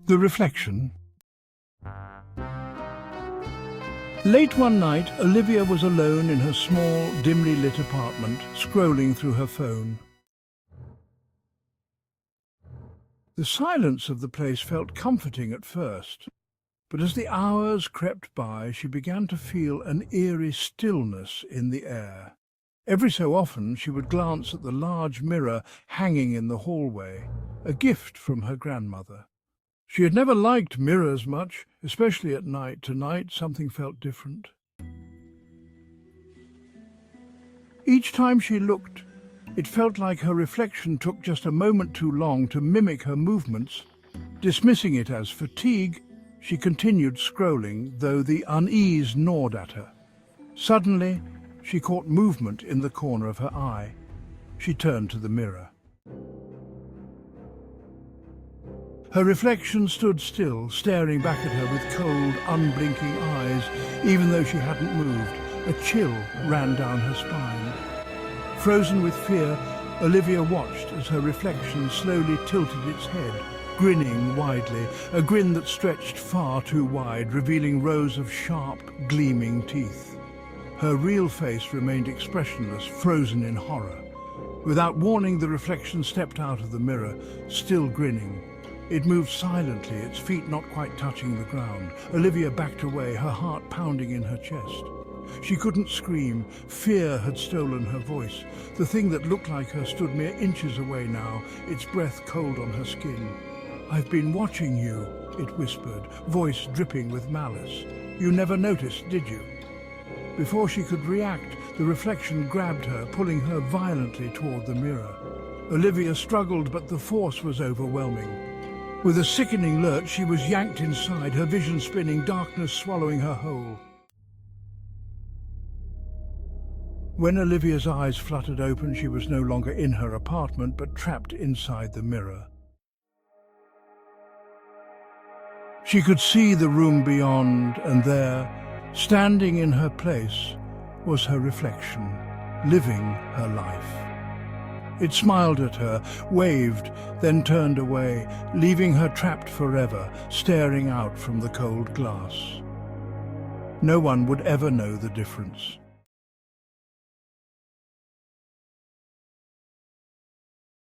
The Reflection. Late one night, Olivia was alone in her small, dimly lit apartment, scrolling through her phone. The silence of the place felt comforting at first, but as the hours crept by, she began to feel an eerie stillness in the air. Every so often she would glance at the large mirror hanging in the hallway, a gift from her grandmother. She had never liked mirrors much, especially at night. Tonight something felt different. Each time she looked, it felt like her reflection took just a moment too long to mimic her movements. Dismissing it as fatigue, she continued scrolling, though the unease gnawed at her. Suddenly, she caught movement in the corner of her eye. She turned to the mirror. Her reflection stood still, staring back at her with cold, unblinking eyes, even though she hadn't moved. A chill ran down her spine. Frozen with fear, Olivia watched as her reflection slowly tilted its head, grinning widely, a grin that stretched far too wide, revealing rows of sharp, gleaming teeth. Her real face remained expressionless, frozen in horror. Without warning, the reflection stepped out of the mirror, still grinning. It moved silently, its feet not quite touching the ground. Olivia backed away, her heart pounding in her chest. She couldn't scream. Fear had stolen her voice. The thing that looked like her stood mere inches away now, its breath cold on her skin. "I've been watching you," it whispered, voice dripping with malice. "You never noticed, did you?" Before she could react, the reflection grabbed her, pulling her violently toward the mirror. Olivia struggled, but the force was overwhelming. With a sickening lurch, she was yanked inside, her vision spinning, darkness swallowing her whole. When Olivia's eyes fluttered open, she was no longer in her apartment, but trapped inside the mirror. She could see the room beyond, and there, standing in her place, was her reflection, living her life. It smiled at her, waved, then turned away, leaving her trapped forever, staring out from the cold glass. No one would ever know the difference.